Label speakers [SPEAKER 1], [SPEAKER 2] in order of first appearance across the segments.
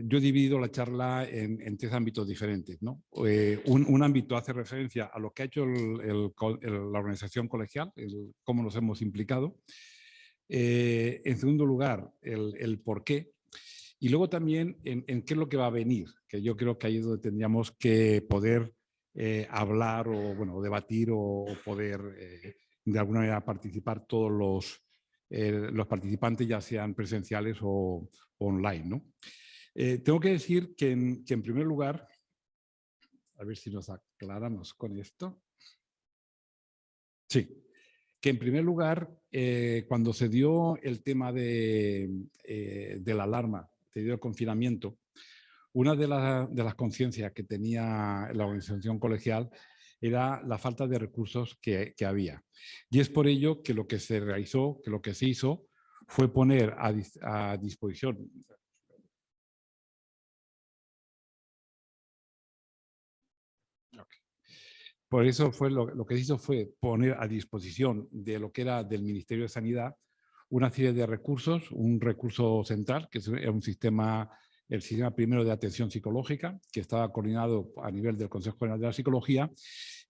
[SPEAKER 1] yo he dividido la charla en tres ámbitos diferentes, ¿no? Un ámbito hace referencia a lo que ha hecho la organización colegial, cómo nos hemos implicado. En segundo lugar, el por qué. Y luego también en qué es lo que va a venir, que yo creo que ahí es donde tendríamos que poder hablar o bueno, debatir o poder de alguna manera participar todos los participantes, ya sean presenciales o online, ¿no? Tengo que decir que en primer lugar, a ver si nos aclaramos con esto. Sí, que en primer lugar, cuando se dio el tema de la alarma, se dio el confinamiento, una de las conciencias que tenía la organización colegial era la falta de recursos que había. Y es por ello que lo que se realizó, que lo que se hizo, fue poner a disposición. Por eso fue lo que se hizo fue poner a disposición de lo que era del Ministerio de Sanidad una serie de recursos, un recurso central, que es un sistema, el sistema primero de atención psicológica, que estaba coordinado a nivel del Consejo General de la Psicología,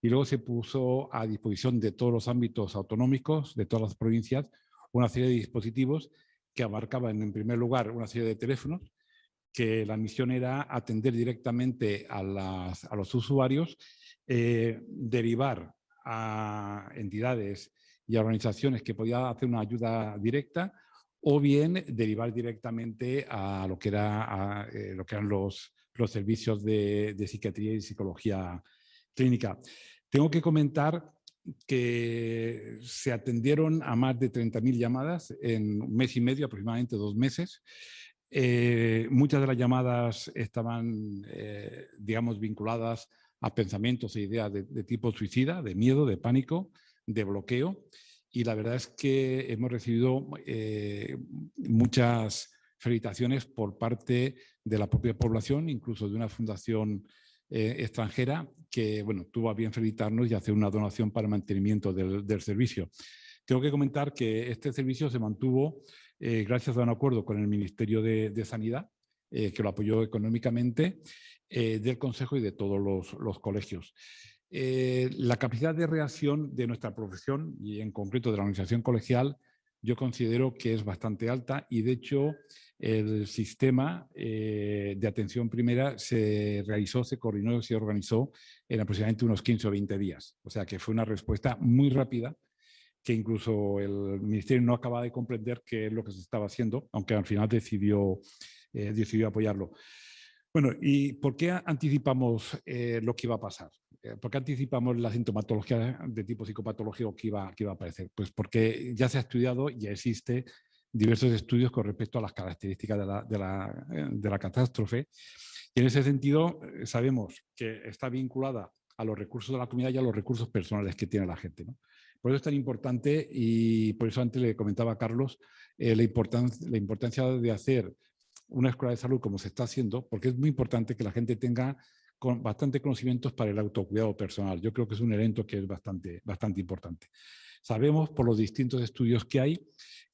[SPEAKER 1] y luego se puso a disposición de todos los ámbitos autonómicos, de todas las provincias, una serie de dispositivos que abarcaban en primer lugar una serie de teléfonos, que la misión era atender directamente a los usuarios, derivar a entidades y a organizaciones que podían hacer una ayuda directa o bien derivar directamente a lo que, lo que eran los servicios de psiquiatría y psicología clínica. Tengo que comentar que se atendieron a más de 30.000 llamadas en un mes y medio, aproximadamente 2 meses. Muchas de las llamadas estaban, digamos, vinculadas a pensamientos e ideas de tipo suicida, de miedo, de pánico, de bloqueo. Y la verdad es que hemos recibido muchas felicitaciones por parte de la propia población, incluso de una fundación extranjera que, bueno, tuvo a bien felicitarnos y hacer una donación para el mantenimiento del servicio. Tengo que comentar que este servicio se mantuvo gracias a un acuerdo con el Ministerio de Sanidad, que lo apoyó económicamente, del Consejo y de todos los colegios. La capacidad de reacción de nuestra profesión y en concreto de la organización colegial, yo considero que es bastante alta y de hecho el sistema de atención primera se realizó, se coordinó, se organizó en aproximadamente unos 15 o 20 días. O sea que fue una respuesta muy rápida que incluso el Ministerio no acaba de comprender qué es lo que se estaba haciendo, aunque al final decidió apoyarlo. Bueno, ¿y por qué anticipamos lo que iba a pasar? ¿Por qué anticipamos la sintomatología de tipo psicopatológico que iba a aparecer? Pues porque ya se ha estudiado, ya existe diversos estudios con respecto a las características de la catástrofe. Y en ese sentido, sabemos que está vinculada a los recursos de la comunidad y a los recursos personales que tiene la gente, ¿no? Por eso es tan importante y por eso antes le comentaba a Carlos la importancia de hacer una escuela de salud como se está haciendo, porque es muy importante que la gente tenga bastante conocimientos para el autocuidado personal. Yo creo que es un elemento que es bastante importante. Sabemos por los distintos estudios que hay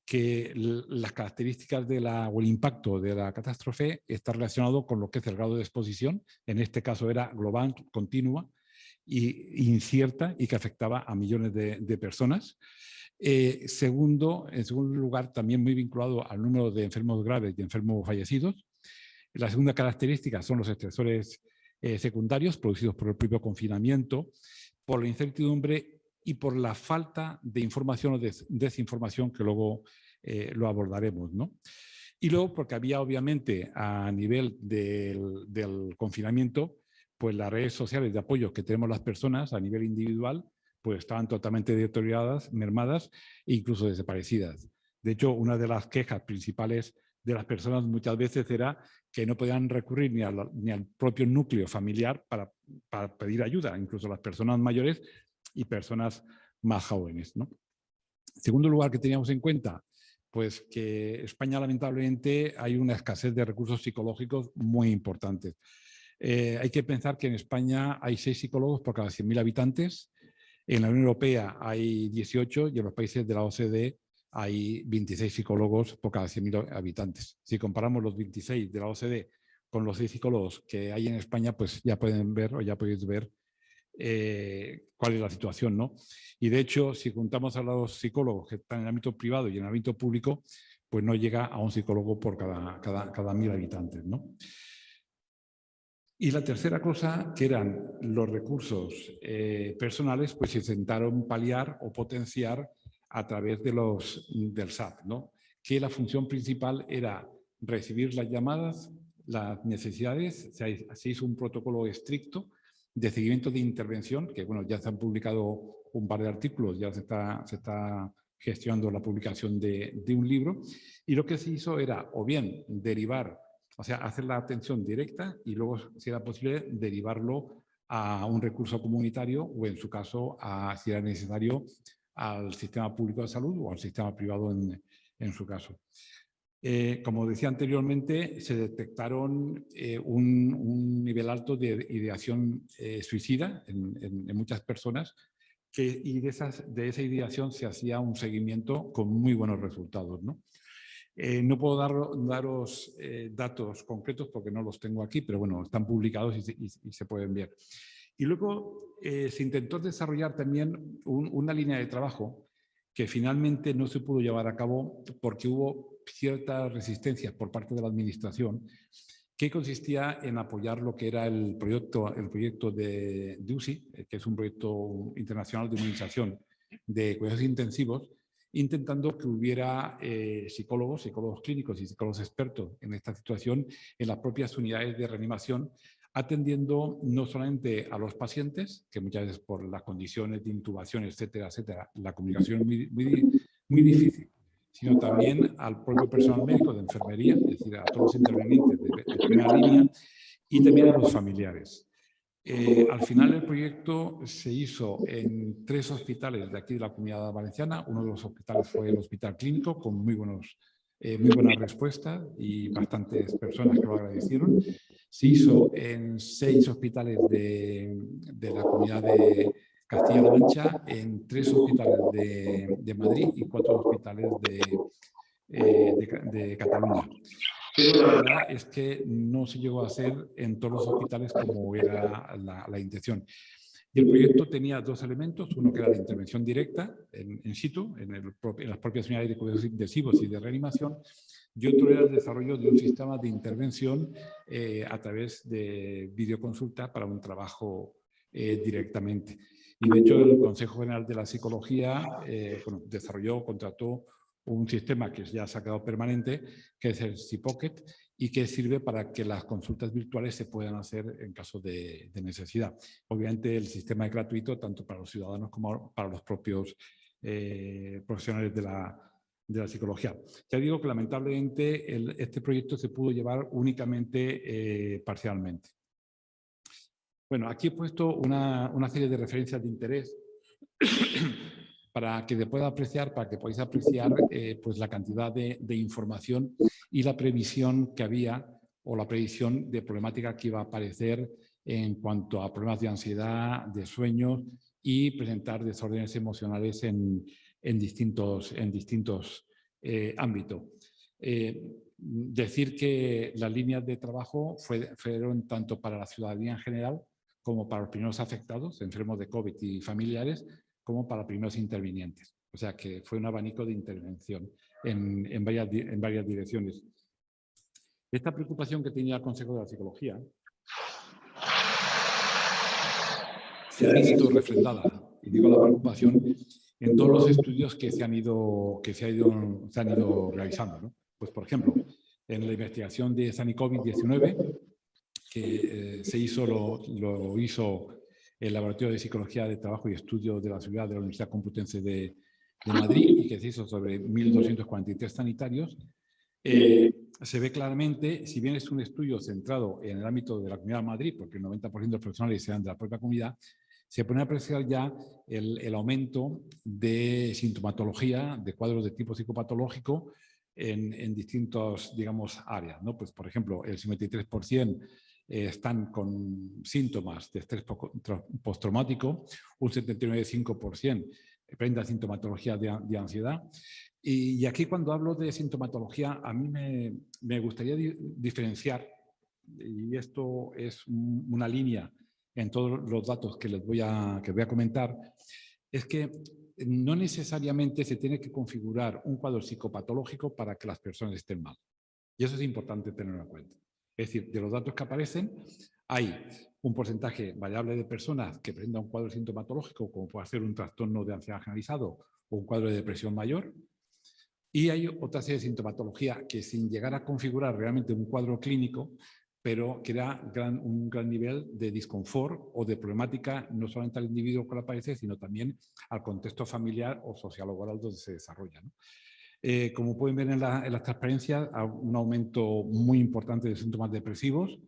[SPEAKER 1] que las características o el impacto de la catástrofe está relacionado con lo que es el grado de exposición. En este caso era global, continua e incierta y que afectaba a millones de personas. En segundo lugar, también muy vinculado al número de enfermos graves y enfermos fallecidos. La segunda característica son los estresores secundarios producidos por el propio confinamiento, por la incertidumbre y por la falta de información o desinformación que luego lo abordaremos, ¿no? Y luego porque había obviamente a nivel del confinamiento, pues las redes sociales de apoyo que tenemos las personas a nivel individual, pues estaban totalmente deterioradas, mermadas e incluso desaparecidas. De hecho, una de las quejas principales de las personas muchas veces era que no podían recurrir ni al propio núcleo familiar para pedir ayuda, incluso las personas mayores y personas más jóvenes, ¿no? En segundo lugar que teníamos en cuenta, pues que España lamentablemente hay una escasez de recursos psicológicos muy importantes. Hay que pensar que en España hay 6 psicólogos por cada 100.000 habitantes, en la Unión Europea hay 18 y en los países de la OCDE hay 26 psicólogos por cada 100.000 habitantes. Si comparamos los 26 de la OCDE con los 6 psicólogos que hay en España, pues ya pueden ver o ya podéis ver cuál es la situación, ¿no? Y de hecho, si juntamos a los psicólogos que están en el ámbito privado y en el ámbito público, pues no llega a un psicólogo por cada 1000 habitantes, ¿no? Y la tercera cosa, que eran los recursos personales, pues se intentaron paliar o potenciar a través del SAP, ¿no? Que la función principal era recibir las llamadas, las necesidades. Se hizo un protocolo estricto de seguimiento de intervención, que bueno, ya se han publicado un par de artículos, ya se está gestionando la publicación de un libro, y lo que se hizo era o bien derivar, o sea, hacer la atención directa y luego, si era posible, derivarlo a un recurso comunitario o, en su caso, si era necesario, al sistema público de salud o al sistema privado en su caso. Como decía anteriormente, se detectaron un nivel alto de ideación suicida en muchas personas y de esa ideación se hacía un seguimiento con muy buenos resultados, ¿no? No puedo daros datos concretos porque no los tengo aquí, pero bueno, están publicados y se pueden ver. Y luego se intentó desarrollar también una línea de trabajo que finalmente no se pudo llevar a cabo porque hubo ciertas resistencias por parte de la administración, que consistía en apoyar lo que era el proyecto de UCI, que es un proyecto internacional de humanización de cuidados intensivos, intentando que hubiera psicólogos clínicos y psicólogos expertos en esta situación en las propias unidades de reanimación, atendiendo no solamente a los pacientes, que muchas veces por las condiciones de intubación, etcétera, etcétera, la comunicación es muy difícil, sino también al propio personal médico de enfermería, es decir, a todos los intervenientes de primera línea y también a los familiares. Al final el proyecto se hizo en 3 hospitales de aquí de la Comunidad Valenciana. Uno de los hospitales fue el Hospital Clínico, con muy buena respuesta y bastantes personas que lo agradecieron. Se hizo en 6 hospitales de la Comunidad de Castilla-La Mancha, en 3 hospitales de Madrid y 4 hospitales de Cataluña. Pero la verdad es que no se llegó a hacer en todos los hospitales como era la intención. Y el proyecto tenía 2 elementos, uno que era la intervención directa in situ, en las propias unidades de cuidados intensivos y de reanimación, y otro era el desarrollo de un sistema de intervención a través de videoconsulta para un trabajo directamente. Y de hecho el Consejo General de la Psicología contrató un sistema que ya se ha quedado permanente, que es el Psipocket, y que sirve para que las consultas virtuales se puedan hacer en caso de necesidad. Obviamente el sistema es gratuito tanto para los ciudadanos como para los propios profesionales de la psicología. Ya digo que lamentablemente este proyecto se pudo llevar únicamente parcialmente. Bueno, aquí he puesto una serie de referencias de interés para que podáis apreciar pues la cantidad de información y la previsión que había o la previsión de problemática que iba a aparecer en cuanto a problemas de ansiedad, de sueño y presentar desórdenes emocionales en distintos ámbitos. Decir que las líneas de trabajo fueron tanto para la ciudadanía en general como para los primeros afectados, enfermos de COVID y familiares, como para primeros intervinientes. O sea que fue un abanico de intervención en varias direcciones. Esta preocupación que tenía el Consejo de la Psicología se ha visto refrendada, y digo la preocupación, en todos los estudios que se han ido realizando, ¿no? Pues, por ejemplo, en la investigación de SANI-COVID-19, que lo hizo el Laboratorio de Psicología de Trabajo y Estudio de la Seguridad de la Universidad Complutense de Madrid, y que se hizo sobre 1.243 sanitarios, se ve claramente, si bien es un estudio centrado en el ámbito de la Comunidad de Madrid, porque el 90% de los profesionales sean de la propia comunidad, se pone a apreciar ya el aumento de sintomatología, de cuadros de tipo psicopatológico en distintas, digamos, áreas, ¿no? Pues, por ejemplo, el 53% están con síntomas de estrés postraumático, un 79,5% presenta sintomatología de ansiedad. Y aquí, cuando hablo de sintomatología, a mí me gustaría diferenciar y esto es una línea en todos los datos que les voy a comentar, es que no necesariamente se tiene que configurar un cuadro psicopatológico para que las personas estén mal. Y eso es importante tenerlo en cuenta. Es decir, de los datos que aparecen, hay un porcentaje variable de personas que presentan un cuadro sintomatológico, como puede ser un trastorno de ansiedad generalizado o un cuadro de depresión mayor, y hay otra serie de sintomatología que, sin llegar a configurar realmente un cuadro clínico, pero que da un gran nivel de disconfort o de problemática no solamente al individuo que lo padece, sino también al contexto familiar o social-laboral donde se desarrolla, ¿no? Como pueden ver en las transparencias, un aumento muy importante de síntomas depresivos.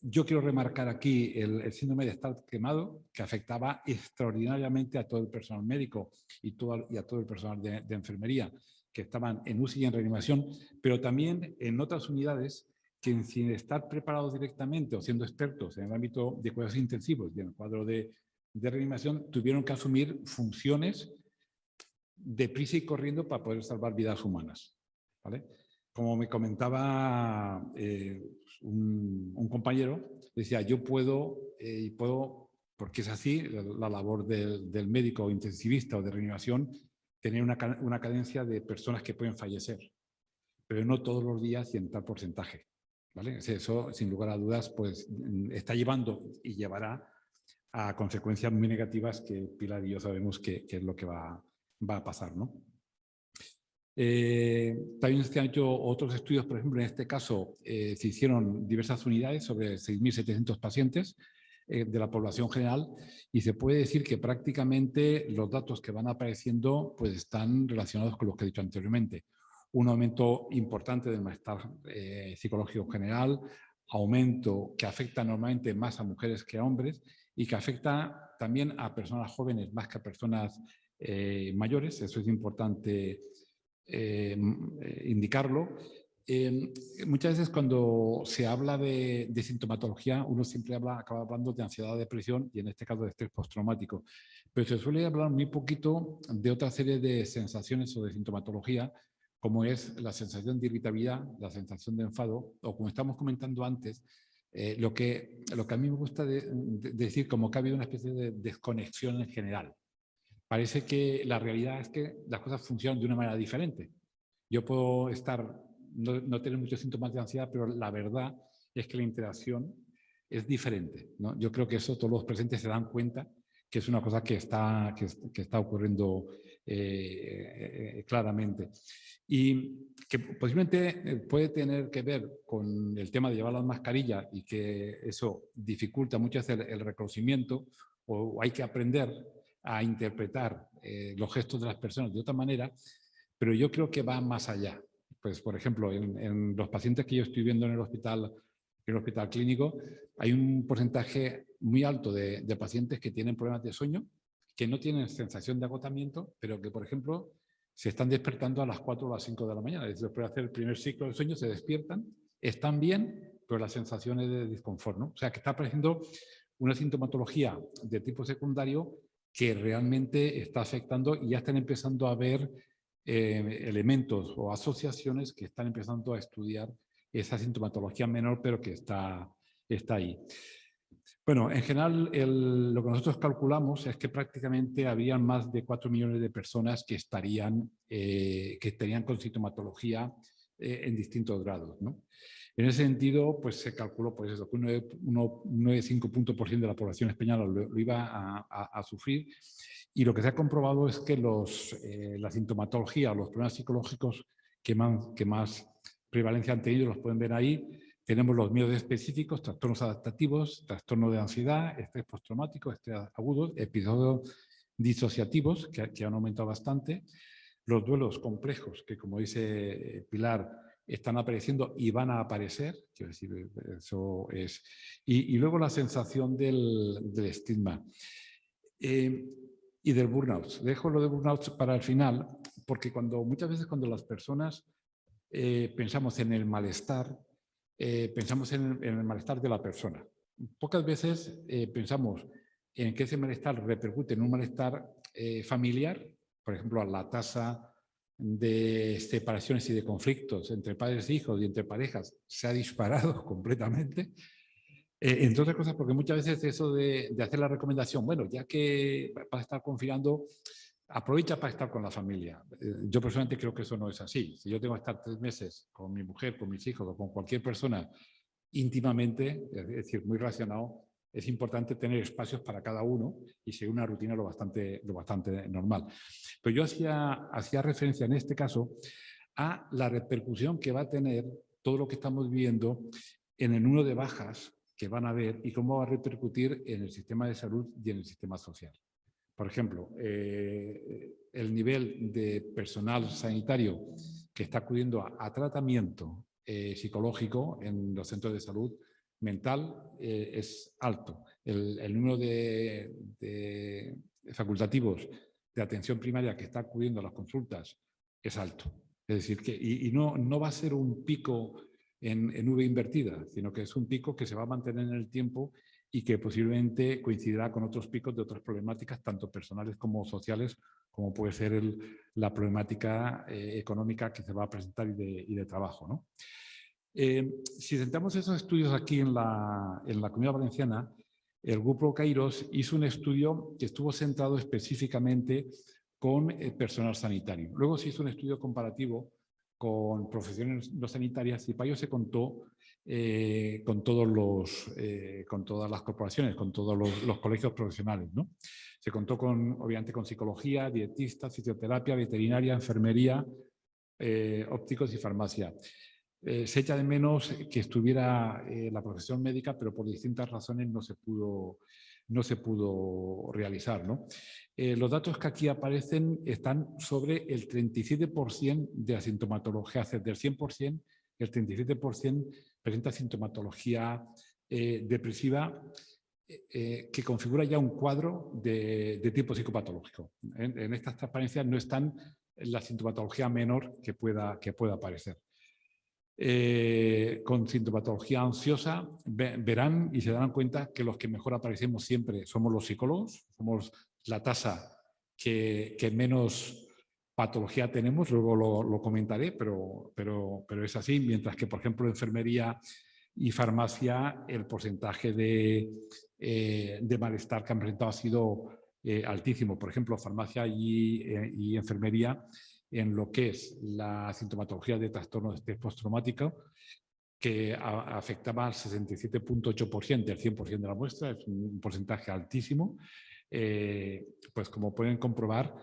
[SPEAKER 1] Yo quiero remarcar aquí el síndrome de estar quemado, que afectaba extraordinariamente a todo el personal médico y a todo el personal de enfermería, que estaban en UCI y en reanimación, pero también en otras unidades que, sin estar preparados directamente o siendo expertos en el ámbito de cuidados intensivos y en el cuadro de reanimación, tuvieron que asumir funciones deprisa y corriendo para poder salvar vidas humanas, ¿vale? Como me comentaba un compañero, decía, yo puedo, porque es así, la labor del médico intensivista o de reanimación, tener una cadencia de personas que pueden fallecer, pero no todos los días y en tal porcentaje, ¿vale? Eso, sin lugar a dudas, pues está llevando y llevará a consecuencias muy negativas que Pilar y yo sabemos que es lo que va a pasar, ¿no? También se han hecho otros estudios, por ejemplo, en este caso se hicieron diversas unidades sobre 6.700 pacientes de la población general, y se puede decir que prácticamente los datos que van apareciendo pues están relacionados con los que he dicho anteriormente. Un aumento importante del malestar psicológico general, aumento que afecta normalmente más a mujeres que a hombres y que afecta también a personas jóvenes más que a personas mayores. Eso es importante indicarlo. Muchas veces cuando se habla de sintomatología, uno siempre acaba hablando de ansiedad, depresión y en este caso de estrés postraumático, pero se suele hablar muy poquito de otra serie de sensaciones o de sintomatología, como es la sensación de irritabilidad, la sensación de enfado, o como estamos comentando antes, lo que a mí me gusta decir como que ha habido una especie de desconexión en general. Parece que la realidad es que las cosas funcionan de una manera diferente. Yo puedo no tener muchos síntomas de ansiedad, pero la verdad es que la interacción es diferente, ¿no? Yo creo que eso todos los presentes se dan cuenta que es una cosa que está ocurriendo claramente. Y que posiblemente puede tener que ver con el tema de llevar las mascarillas y que eso dificulta mucho el reconocimiento, o hay que aprender a interpretar los gestos de las personas de otra manera, pero yo creo que va más allá. Pues, por ejemplo, en los pacientes que yo estoy viendo en el hospital clínico, hay un porcentaje muy alto de pacientes que tienen problemas de sueño, que no tienen sensación de agotamiento, pero que, por ejemplo, se están despertando a las 4 o las 5 de la mañana. Después de hacer el primer ciclo del sueño, se despiertan, están bien, pero la sensación es de disconfort, ¿no? O sea, que está apareciendo una sintomatología de tipo secundario que realmente está afectando, y ya están empezando a ver elementos o asociaciones que están empezando a estudiar esa sintomatología menor, pero que está ahí. Bueno, en general, lo que nosotros calculamos es que prácticamente había más de 4 millones de personas que estarían con sintomatología en distintos grados, ¿no? En ese sentido, pues se calculó pues eso, que un 9,5% de la población española lo iba a sufrir, y lo que se ha comprobado es que la sintomatología, los problemas psicológicos que más prevalencia han tenido, los pueden ver ahí. Tenemos los miedos específicos, trastornos adaptativos, trastorno de ansiedad, estrés postraumático, estrés agudo, episodios disociativos, que han aumentado bastante, los duelos complejos, que como dice Pilar, están apareciendo y van a aparecer, quiero decir, eso es, y luego la sensación del estigma y del burnout. Dejo lo de burnout para el final, porque muchas veces cuando las personas pensamos en el malestar, pensamos en el malestar de la persona. Pocas veces pensamos en que ese malestar repercute en un malestar familiar, por ejemplo, a la tasa de separaciones y de conflictos entre padres e hijos y entre parejas se ha disparado completamente. Entre otras cosas, porque muchas veces eso de hacer la recomendación, bueno, ya que vas a estar confinando, aprovecha para estar con la familia. Yo personalmente creo que eso no es así. Si yo tengo que estar 3 meses con mi mujer, con mis hijos o con cualquier persona íntimamente, es decir, muy relacionado, es importante tener espacios para cada uno y seguir una rutina lo bastante normal. Pero yo hacía referencia en este caso a la repercusión que va a tener todo lo que estamos viendo en el número de bajas que van a haber y cómo va a repercutir en el sistema de salud y en el sistema social. Por ejemplo, el nivel de personal sanitario que está acudiendo a tratamiento psicológico en los centros de salud mental es alto. El número de facultativos de atención primaria que está acudiendo a las consultas es alto. Es decir, que no va a ser un pico en V invertida, sino que es un pico que se va a mantener en el tiempo y que posiblemente coincidirá con otros picos de otras problemáticas, tanto personales como sociales, como puede ser la problemática económica que se va a presentar y de trabajo, ¿no? Si centramos esos estudios aquí en la Comunidad Valenciana, el grupo Kairos hizo un estudio que estuvo centrado específicamente con el personal sanitario. Luego se hizo un estudio comparativo con profesiones no sanitarias y para ello se contó con todas las corporaciones, con todos los colegios profesionales, ¿no? Se contó obviamente con psicología, dietistas, fisioterapia, veterinaria, enfermería, ópticos y farmacia. Se echa de menos que estuviera la profesión médica, pero por distintas razones no se pudo realizar, ¿no? Los datos que aquí aparecen están sobre el 37% de la sintomatología, del 100%, el 37% presenta sintomatología depresiva que configura ya un cuadro de tipo psicopatológico. En estas transparencias no están la sintomatología menor que pueda aparecer. Con sintomatología ansiosa, verán y se darán cuenta que los que mejor aparecemos siempre somos los psicólogos, somos la tasa que menos patología tenemos, luego lo comentaré, pero es así, mientras que, por ejemplo, enfermería y farmacia, el porcentaje de malestar que han presentado ha sido altísimo. Por ejemplo, farmacia y enfermería, en lo que es la sintomatología de trastorno de estrés postraumático, que afectaba al 67,8% del 100% de la muestra, es un porcentaje altísimo. Pues como pueden comprobar,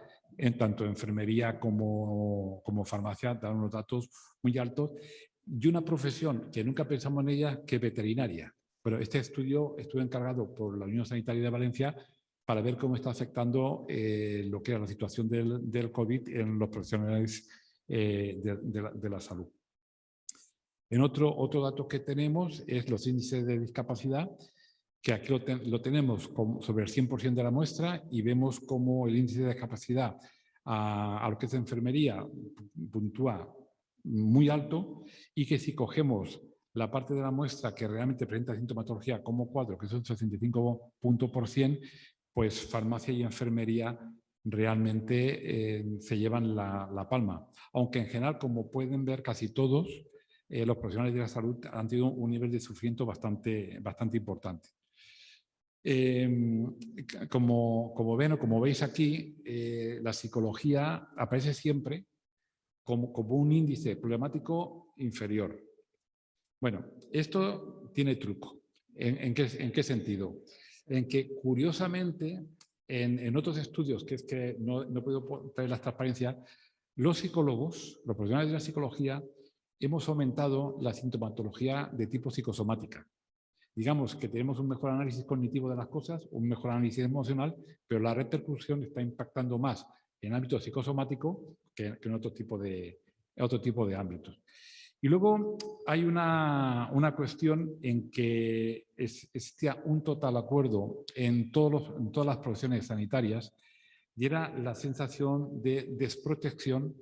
[SPEAKER 1] tanto enfermería como farmacia dan unos datos muy altos, y una profesión que nunca pensamos en ella, que veterinaria. Pero este estudio estuvo encargado por la Unión Sanitaria de Valencia para ver cómo está afectando lo que era la situación del COVID en los profesionales de la salud. Otro dato que tenemos es los índices de discapacidad, que aquí lo tenemos sobre el 100% de la muestra y vemos cómo el índice de discapacidad a lo que es enfermería puntúa muy alto, y que si cogemos la parte de la muestra que realmente presenta sintomatología como cuadro, que es el 65%, pues farmacia y enfermería realmente se llevan la palma. Aunque en general, como pueden ver, casi todos los profesionales de la salud han tenido un nivel de sufrimiento bastante importante. Como ven o como veis aquí, la psicología aparece siempre como un índice problemático inferior. Bueno, esto tiene truco. ¿En qué sentido? En que, curiosamente, en otros estudios, que es que no he podido traer las transparencias, los psicólogos, los profesionales de la psicología, hemos aumentado la sintomatología de tipo psicosomática. Digamos que tenemos un mejor análisis cognitivo de las cosas, un mejor análisis emocional, pero la repercusión está impactando más en ámbito psicosomático que en otro tipo de ámbitos. Y luego hay una cuestión en que existía un total acuerdo en todas las profesiones sanitarias, y era la sensación de desprotección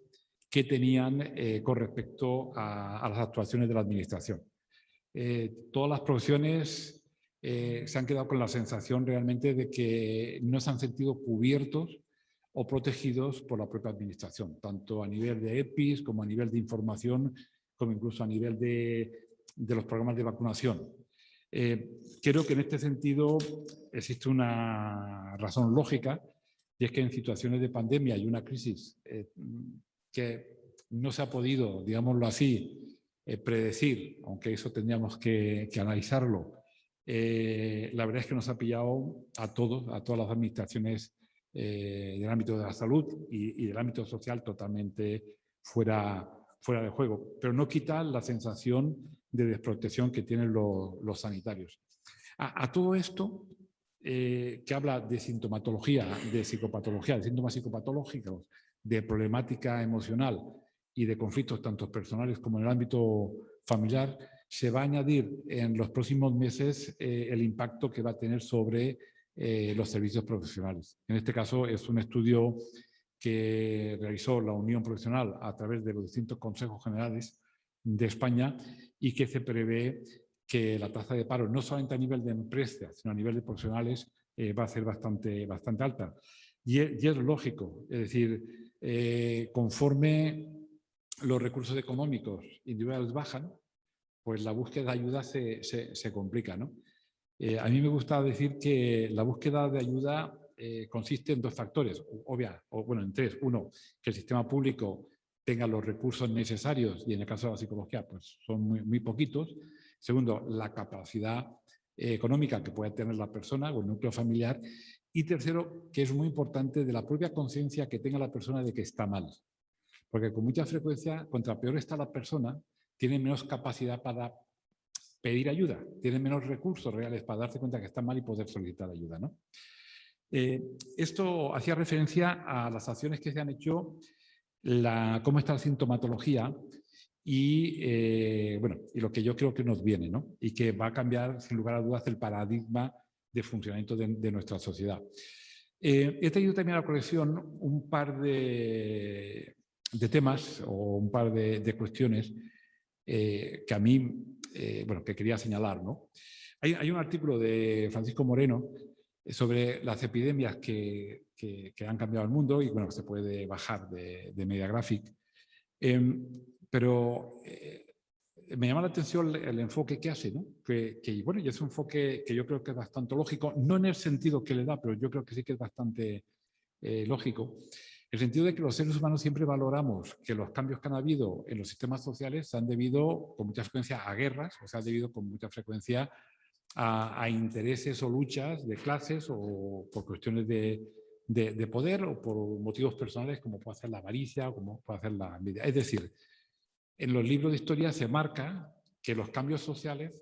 [SPEAKER 1] que tenían con respecto a las actuaciones de la administración. Todas las profesiones se han quedado con la sensación realmente de que no se han sentido cubiertos o protegidos por la propia administración, tanto a nivel de EPIs como a nivel de información, como incluso a nivel de los programas de vacunación. Creo que en este sentido existe una razón lógica, y es que en situaciones de pandemia y una crisis que no se ha podido, digámoslo así, predecir, aunque eso tendríamos que analizarlo, la verdad es que nos ha pillado a todas las administraciones del ámbito de la salud y del ámbito social totalmente fuera de juego, pero no quita la sensación de desprotección que tienen los sanitarios. A todo esto, que habla de sintomatología, de psicopatología, de síntomas psicopatológicos, de problemática emocional y de conflictos tanto personales como en el ámbito familiar, se va a añadir en los próximos meses el impacto que va a tener sobre los servicios profesionales. En este caso es un estudio que realizó la Unión Profesional a través de los distintos consejos generales de España y que se prevé que la tasa de paro, no solamente a nivel de empresas, sino a nivel de profesionales, va a ser bastante alta. Y es lógico, es decir, conforme los recursos económicos individuales bajan, pues la búsqueda de ayuda se complica, ¿no? A mí me gusta decir que la búsqueda de ayuda consiste en dos factores, en tres. Uno, que el sistema público tenga los recursos necesarios, y en el caso de la psicología pues son muy poquitos. Segundo, la capacidad económica que puede tener la persona o el núcleo familiar. Y tercero, que es muy importante, de la propia conciencia que tenga la persona de que está mal. Porque con mucha frecuencia, contra peor está la persona, tiene menos capacidad para pedir ayuda, tiene menos recursos reales para darse cuenta que está mal y poder solicitar ayuda, ¿no? Esto hacía referencia a las acciones que se han hecho, cómo está la sintomatología y, y lo que yo creo que nos viene, ¿no? Y que va a cambiar, sin lugar a dudas, el paradigma de funcionamiento de nuestra sociedad. He traído también a la colección un par de temas o un par de cuestiones que a mí, que quería señalar, ¿no? Hay un artículo de Francisco Moreno sobre las epidemias que han cambiado el mundo y, bueno, se puede bajar de Mediagraphic. Pero me llama la atención el enfoque que hace, ¿no? Y es un enfoque que yo creo que es bastante lógico, no en el sentido que le da, pero yo creo que sí que es bastante lógico. En el sentido de que los seres humanos siempre valoramos que los cambios que han habido en los sistemas sociales se han debido con mucha frecuencia a guerras, o se han debido con mucha frecuencia a intereses o luchas de clases o por cuestiones de poder o por motivos personales como puede ser la avaricia o como puede ser la envidia. Es decir, en los libros de historia se marca que los cambios sociales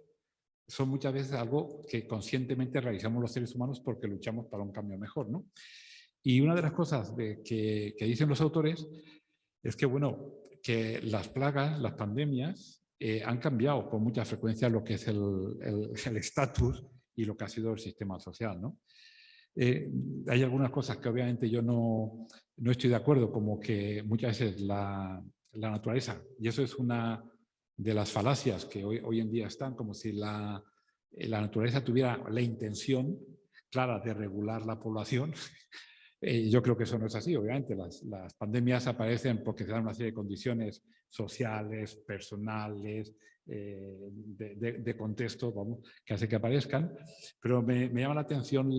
[SPEAKER 1] son muchas veces algo que conscientemente realizamos los seres humanos porque luchamos para un cambio mejor, ¿no? Y una de las cosas que dicen los autores es que, que las plagas, las pandemias, han cambiado con mucha frecuencia lo que es el estatus y lo que ha sido el sistema social, ¿no? Hay algunas cosas que obviamente yo no estoy de acuerdo, como que muchas veces la naturaleza, y eso es una de las falacias que hoy en día están, como si la naturaleza tuviera la intención clara de regular la población. Yo creo que eso no es así, obviamente. Las pandemias aparecen porque se dan una serie de condiciones sociales, personales, de contexto, que hace que aparezcan. Pero me llama la atención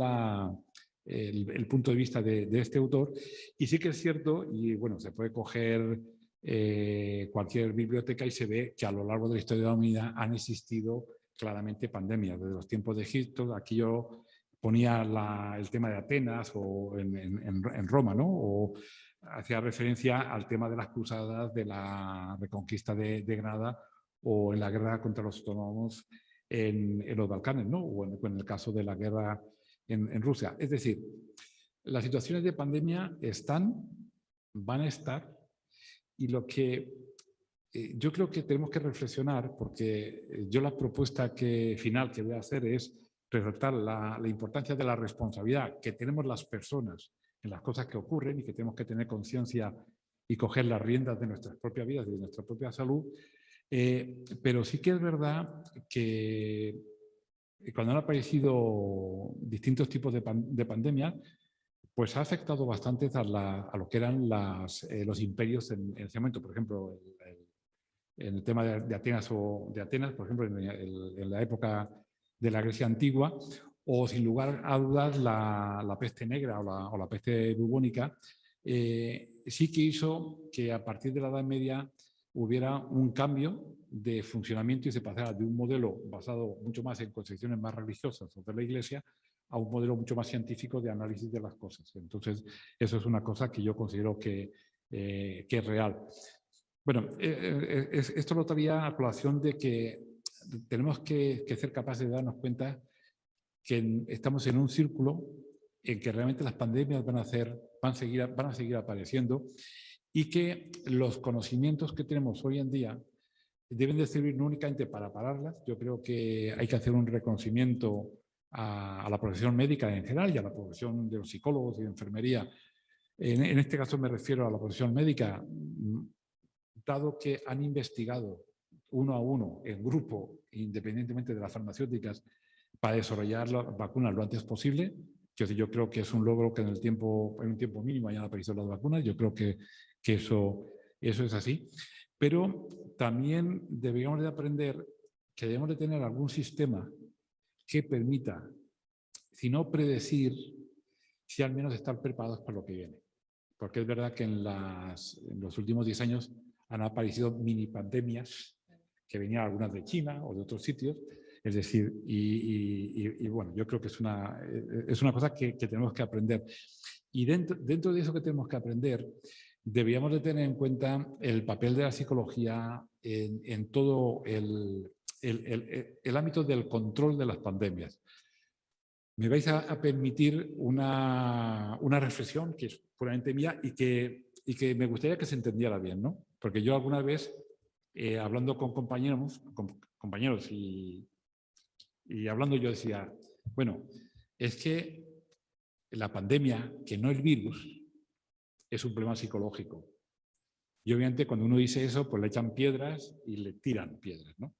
[SPEAKER 1] el punto de vista de este autor. Y sí que es cierto, y bueno, se puede coger cualquier biblioteca y se ve que a lo largo de la historia de la humanidad han existido claramente pandemias. Desde los tiempos de Egipto, aquí yo ponía el tema de Atenas o en Roma, ¿no? O hacía referencia al tema de las cruzadas, de la reconquista de Granada o en la guerra contra los otomanos en los Balcanes, ¿no? O en el caso de la guerra en Rusia. Es decir, las situaciones de pandemia van a estar, y lo que yo creo que tenemos que reflexionar, porque yo la propuesta final que voy a hacer es resaltar la importancia de la responsabilidad que tenemos las personas en las cosas que ocurren y que tenemos que tener conciencia y coger las riendas de nuestras propias vidas y de nuestra propia salud. Pero sí que es verdad que cuando han aparecido distintos tipos de pandemias, pues ha afectado bastante a lo que eran los imperios en ese momento. Por ejemplo, en el tema de Atenas, por ejemplo, en la época de la Grecia antigua, o sin lugar a dudas la peste negra o la peste bubónica, sí que hizo que a partir de la Edad Media hubiera un cambio de funcionamiento y se pasara de un modelo basado mucho más en concepciones más religiosas de la Iglesia a un modelo mucho más científico de análisis de las cosas. Entonces, eso es una cosa que yo considero que es real. Bueno, esto lo traía a colación de que tenemos que ser capaces de darnos cuenta que estamos en un círculo en que realmente las pandemias van a seguir apareciendo y que los conocimientos que tenemos hoy en día deben de servir no únicamente para pararlas. Yo creo que hay que hacer un reconocimiento a la profesión médica en general y a la profesión de los psicólogos y de enfermería. En este caso me refiero a la profesión médica, dado que han investigado uno a uno, en grupo, independientemente de las farmacéuticas, para desarrollar las vacunas lo antes posible. Yo creo que es un logro que en un tiempo mínimo hayan aparecido las vacunas. Yo creo que eso es así. Pero también deberíamos de aprender que debemos de tener algún sistema que permita, si no predecir, si al menos estar preparados para lo que viene. Porque es verdad que en los últimos 10 años han aparecido mini pandemias que venían algunas de China o de otros sitios. Es decir, y bueno, yo creo que es una cosa que tenemos que aprender. Y dentro de eso que tenemos que aprender, deberíamos de tener en cuenta el papel de la psicología en todo el ámbito del control de las pandemias. Me vais a permitir una reflexión que es puramente mía y que me gustaría que se entendiera bien, ¿no? Porque yo alguna vez, hablando con compañeros y hablando yo decía, bueno, es que la pandemia, que no el virus, es un problema psicológico. Y obviamente cuando uno dice eso, pues le echan piedras y le tiran piedras, ¿no?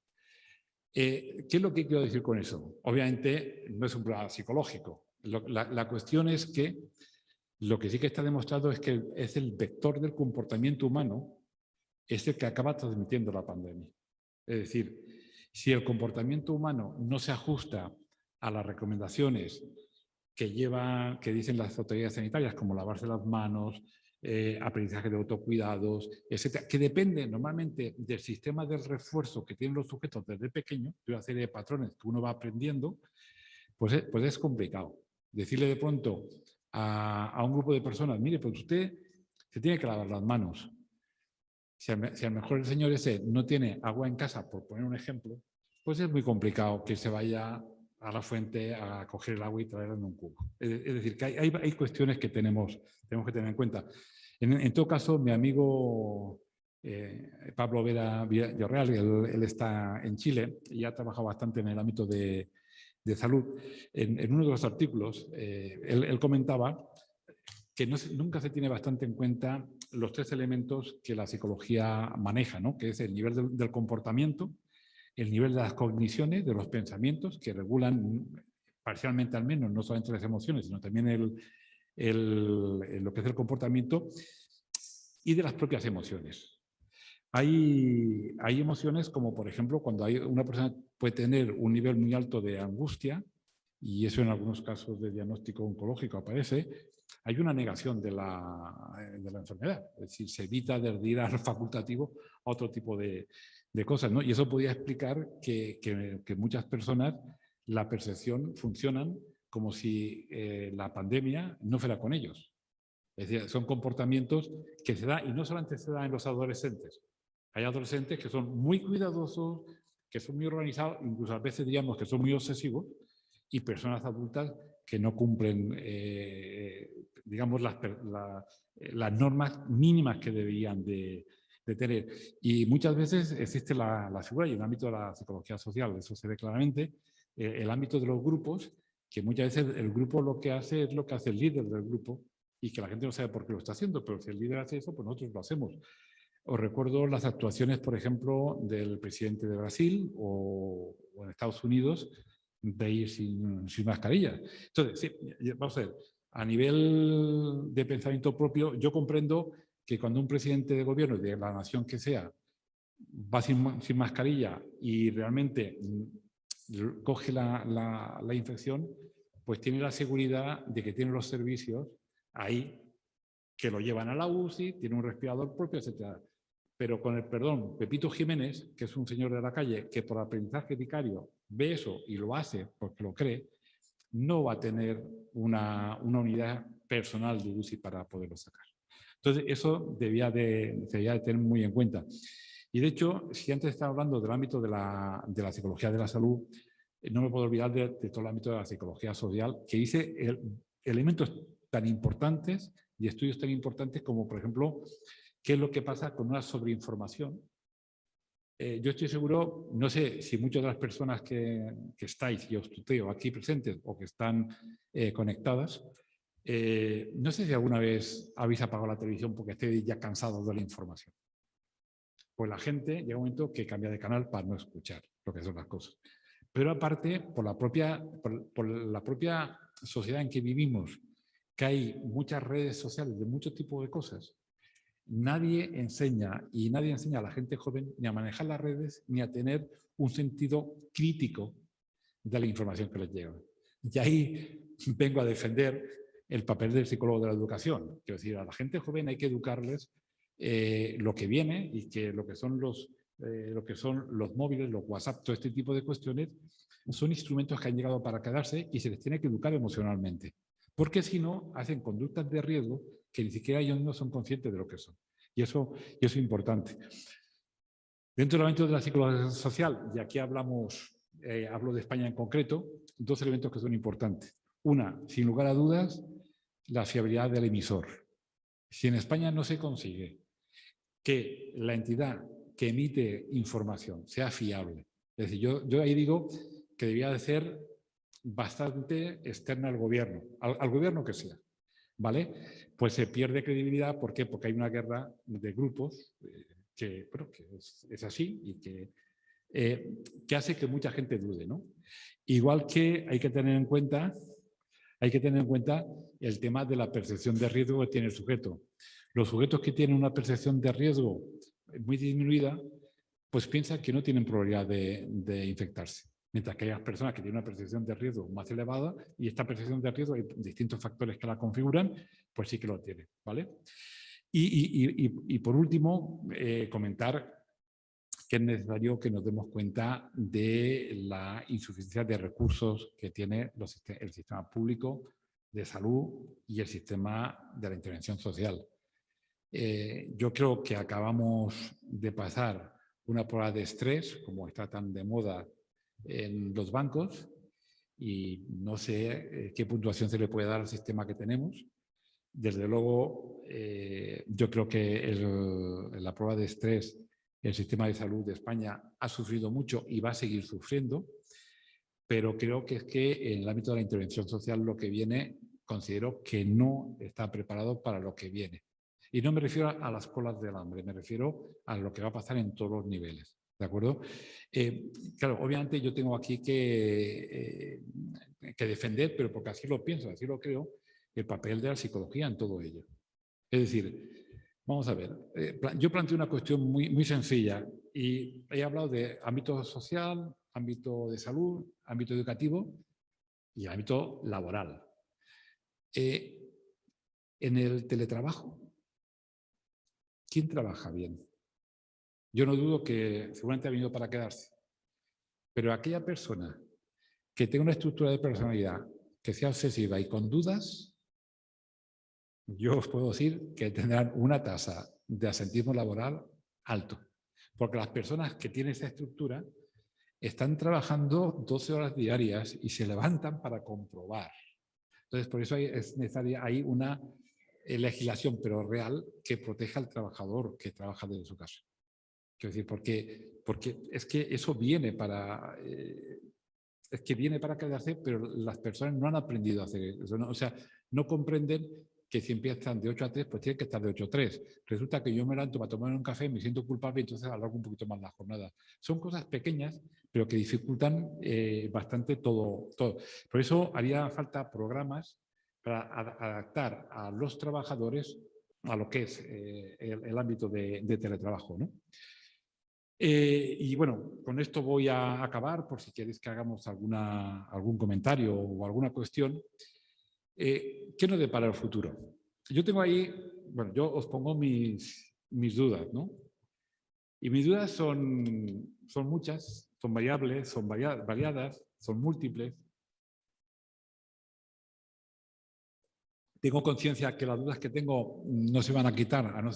[SPEAKER 1] ¿Qué es lo que quiero decir con eso? Obviamente no es un problema psicológico. La cuestión es que lo que sí que está demostrado es que es el vector del comportamiento humano es el que acaba transmitiendo la pandemia. Es decir, si el comportamiento humano no se ajusta a las recomendaciones que dicen las autoridades sanitarias, como lavarse las manos, aprendizaje de autocuidados, etcétera, que depende normalmente del sistema del refuerzo que tienen los sujetos desde pequeño, de una serie de patrones que uno va aprendiendo, pues es complicado. Decirle de pronto a un grupo de personas, mire, pues usted se tiene que lavar las manos. Si a lo mejor el señor ese no tiene agua en casa, por poner un ejemplo, pues es muy complicado que se vaya a la fuente a coger el agua y traerla en un cubo. Es decir, que hay cuestiones que tenemos que tener en cuenta. En todo caso, mi amigo Pablo Vera Villarreal, él está en Chile y ha trabajado bastante en el ámbito de salud. En uno de los artículos, él comentaba que nunca se tiene bastante en cuenta los 3 elementos que la psicología maneja, ¿no? Que es el nivel del comportamiento, el nivel de las cogniciones, de los pensamientos, que regulan parcialmente al menos, no solamente las emociones, sino también lo que es el comportamiento, y de las propias emociones. Hay emociones como, por ejemplo, cuando una persona puede tener un nivel muy alto de angustia, y eso en algunos casos de diagnóstico oncológico aparece, hay una negación de la enfermedad. Es decir, se evita ir al facultativo a otro tipo de cosas, ¿no? Y eso podría explicar que muchas personas la percepción funcionan como si la pandemia no fuera con ellos. Es decir, son comportamientos que se dan, y no solamente se dan en los adolescentes. Hay adolescentes que son muy cuidadosos, que son muy organizados, incluso a veces diríamos que son muy obsesivos, y personas adultas que no cumplen, digamos, las normas mínimas que deberían de tener. Y muchas veces existe la figura, y en el ámbito de la psicología social, eso se ve claramente, el ámbito de los grupos, que muchas veces el grupo lo que hace es lo que hace el líder del grupo, y que la gente no sabe por qué lo está haciendo, pero si el líder hace eso, pues nosotros lo hacemos. Os recuerdo las actuaciones, por ejemplo, del presidente de Brasil o en Estados Unidos, de ir sin mascarilla. Entonces, sí, vamos a ver, A nivel de pensamiento propio, yo comprendo que cuando un presidente de gobierno de la nación que sea va sin mascarilla y realmente coge la infección, pues tiene la seguridad de que tiene los servicios ahí, que lo llevan a la UCI, tiene un respirador propio, etc. Pero con el perdón, Pepito Jiménez, que es un señor de la calle, que por aprendizaje vicario ve eso y lo hace porque lo cree, no va a tener una unidad personal de UCI para poderlo sacar. Entonces, eso debía de tener muy en cuenta. Y de hecho, si antes estaba hablando del ámbito de la psicología de la salud, no me puedo olvidar de todo el ámbito de la psicología social, que dice elementos tan importantes y estudios tan importantes como, por ejemplo, qué es lo que pasa con una sobreinformación. Yo estoy seguro, no sé si muchas de las personas que estáis, y os tuteo aquí presentes o que están conectadas, no sé si alguna vez habéis apagado la televisión porque estéis ya cansados de la información. Pues la gente llega un momento que cambia de canal para no escuchar lo que son las cosas. Pero aparte, por la propia sociedad en que vivimos, que hay muchas redes sociales de muchos tipos de cosas, nadie enseña a la gente joven ni a manejar las redes ni a tener un sentido crítico de la información que les llega. Y ahí vengo a defender el papel del psicólogo de la educación. Quiero decir, a la gente joven hay que educarles lo que viene y que lo que son los móviles, los WhatsApp, todo este tipo de cuestiones, son instrumentos que han llegado para quedarse y se les tiene que educar emocionalmente. Porque si no, hacen conductas de riesgo que ni siquiera ellos no son conscientes de lo que son. Y eso es importante. Dentro del ámbito de la psicología social, y aquí hablo de España en concreto, dos elementos que son importantes. Una, sin lugar a dudas, la fiabilidad del emisor. Si en España no se consigue que la entidad que emite información sea fiable, es decir, yo ahí digo que debía de ser bastante externa al gobierno, al gobierno que sea, ¿vale? Pues se pierde credibilidad. ¿Por qué? Porque hay una guerra de grupos que es así y que hace que mucha gente dude, ¿no? Igual que hay que tener en cuenta el tema de la percepción de riesgo que tiene el sujeto. Los sujetos que tienen una percepción de riesgo muy disminuida, pues piensan que no tienen probabilidad de infectarse. Mientras que hay personas que tienen una percepción de riesgo más elevada y esta percepción de riesgo, hay distintos factores que la configuran, pues sí que lo tienen, ¿vale? Y por último, comentar que es necesario que nos demos cuenta de la insuficiencia de recursos que tiene el sistema público de salud y el sistema de la intervención social. Yo creo que acabamos de pasar una prueba de estrés, como está tan de moda en los bancos, y no sé qué puntuación se le puede dar al sistema que tenemos. Desde luego, yo creo que la prueba de estrés, el sistema de salud de España ha sufrido mucho y va a seguir sufriendo, pero creo que es que en el ámbito de la intervención social lo que viene, considero que no está preparado para lo que viene. Y no me refiero a las colas del hambre, me refiero a lo que va a pasar en todos los niveles. ¿De acuerdo? Claro, obviamente yo tengo aquí que defender, pero porque así lo pienso, así lo creo, el papel de la psicología en todo ello. Es decir, vamos a ver, yo planteo una cuestión muy sencilla y he hablado de ámbito social, ámbito de salud, ámbito educativo y ámbito laboral. En el teletrabajo, ¿quién trabaja bien? Yo no dudo que seguramente ha venido para quedarse, pero aquella persona que tenga una estructura de personalidad que sea obsesiva y con dudas, yo os puedo decir que tendrán una tasa de asentismo laboral alto, porque las personas que tienen esa estructura están trabajando 12 horas diarias y se levantan para comprobar. Entonces, por eso es necesaria ahí una legislación, pero real, que proteja al trabajador que trabaja desde su casa. Quiero decir, porque es que eso viene para... es que viene para quedarse, pero las personas no han aprendido a hacer eso, ¿no? O sea, no comprenden que si empiezan de 8 a 3, pues tienen que estar de 8 a 3. Resulta que yo me levanto para tomar un café, me siento culpable y entonces alargo un poquito más la jornada. Son cosas pequeñas, pero que dificultan bastante todo. Por eso haría falta programas para adaptar a los trabajadores a lo que es el ámbito de teletrabajo, ¿no? Y bueno, con esto voy a acabar, por si queréis que hagamos algún comentario o alguna cuestión. ¿Qué nos depara el futuro? Yo tengo ahí, bueno, yo os pongo mis dudas, ¿no? Y mis dudas son muchas, son variables, son variadas, son múltiples. Tengo conciencia que las dudas que tengo no se van a quitar, a no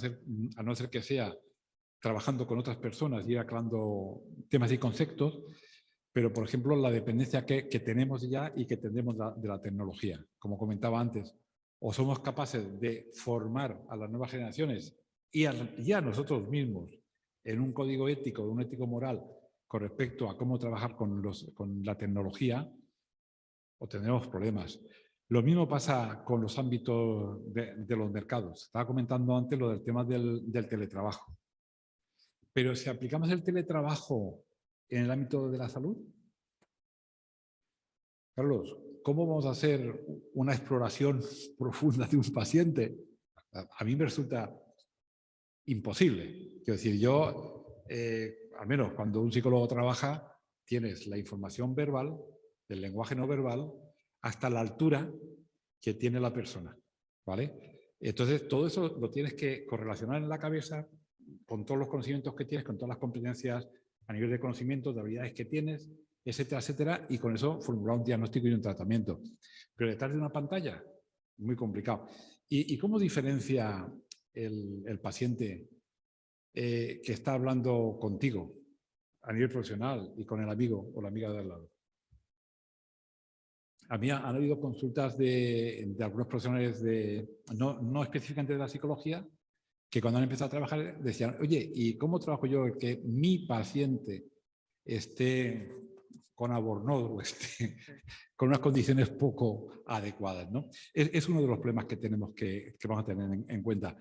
[SPEAKER 1] ser que sea trabajando con otras personas y aclarando temas y conceptos, pero, por ejemplo, la dependencia que tenemos ya y que tendremos de la tecnología. Como comentaba antes, o somos capaces de formar a las nuevas generaciones y a nosotros mismos en un código ético, un ético moral con respecto a cómo trabajar con la tecnología, o tendremos problemas. Lo mismo pasa con los ámbitos de los mercados. Estaba comentando antes lo del tema del teletrabajo. Pero si aplicamos el teletrabajo en el ámbito de la salud, Carlos, ¿cómo vamos a hacer una exploración profunda de un paciente? A mí me resulta imposible. Quiero decir, yo, al menos cuando un psicólogo trabaja, tienes la información verbal, el lenguaje no verbal, hasta la altura que tiene la persona, ¿vale? Entonces, todo eso lo tienes que correlacionar en la cabeza con todos los conocimientos que tienes, con todas las competencias a nivel de conocimientos, de habilidades que tienes, etcétera, etcétera, y con eso formular un diagnóstico y un tratamiento. Pero detrás de una pantalla, muy complicado. ¿Y cómo diferencia el paciente que está hablando contigo a nivel profesional y con el amigo o la amiga de al lado? A mí han habido consultas de algunos profesionales, no específicamente de la psicología, que cuando han empezado a trabajar decían, oye, ¿y cómo trabajo yo que mi paciente esté con Albornoz o esté con unas condiciones poco adecuadas, ¿no? Es uno de los problemas que tenemos que vamos a tener en cuenta.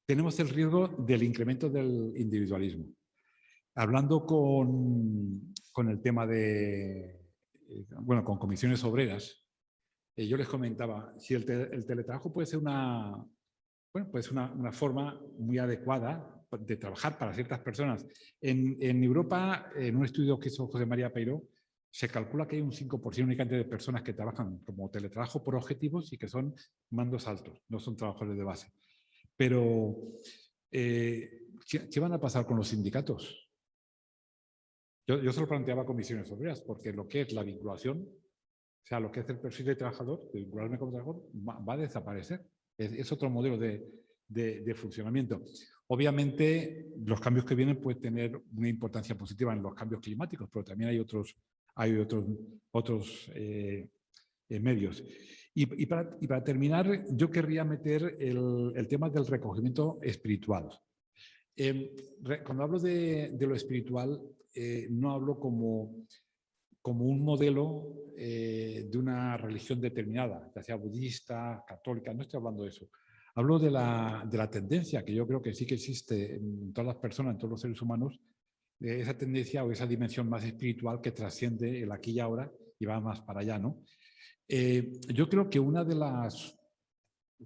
[SPEAKER 1] Tenemos el riesgo del incremento del individualismo. Hablando con el tema con comisiones obreras, yo les comentaba, si el teletrabajo puede ser una forma muy adecuada de trabajar para ciertas personas. En Europa, en un estudio que hizo José María Peiró, se calcula que hay un 5% únicamente de personas que trabajan como teletrabajo por objetivos y que son mandos altos, no son trabajadores de base. Pero, ¿qué van a pasar con los sindicatos? Yo se lo planteaba a comisiones obreras, porque lo que es la vinculación, o sea, lo que es el perfil de trabajador, de vincularme como trabajador, va a desaparecer. Es otro modelo de funcionamiento. Obviamente, los cambios que vienen pueden tener una importancia positiva en los cambios climáticos, pero también hay otros medios. Y para terminar, yo querría meter el tema del recogimiento espiritual. Cuando hablo de lo espiritual, no hablo como un modelo de una religión determinada, ya sea budista, católica, no estoy hablando de eso. Hablo de la tendencia, que yo creo que sí que existe en todas las personas, en todos los seres humanos, de esa tendencia o esa dimensión más espiritual que trasciende el aquí y ahora y va más para allá, ¿no? Yo creo que una de las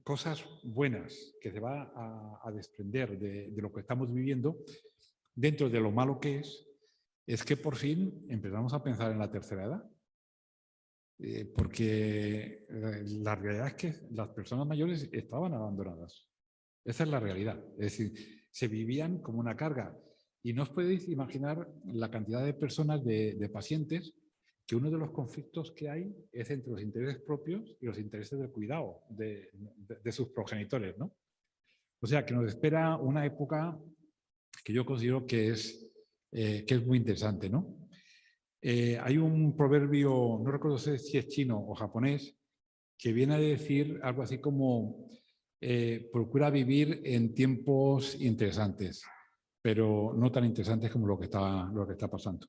[SPEAKER 1] cosas buenas que se va a desprender de lo que estamos viviendo, dentro de lo malo que es que por fin empezamos a pensar en la tercera edad. Porque la realidad es que las personas mayores estaban abandonadas. Esa es la realidad. Es decir, se vivían como una carga. Y no os podéis imaginar la cantidad de personas, de pacientes, que uno de los conflictos que hay es entre los intereses propios y los intereses del cuidado de sus progenitores, ¿no? O sea, que nos espera una época que yo considero que es muy interesante, ¿no? Hay un proverbio, no recuerdo si es chino o japonés, que viene a decir algo así como procura vivir en tiempos interesantes, pero no tan interesantes como lo que está pasando.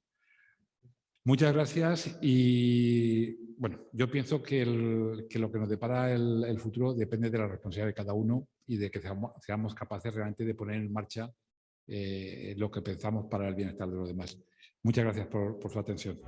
[SPEAKER 1] Muchas gracias y bueno, yo pienso que lo que nos depara el futuro depende de la responsabilidad de cada uno y de que seamos capaces realmente de poner en marcha lo que pensamos para el bienestar de los demás. Muchas gracias por su atención.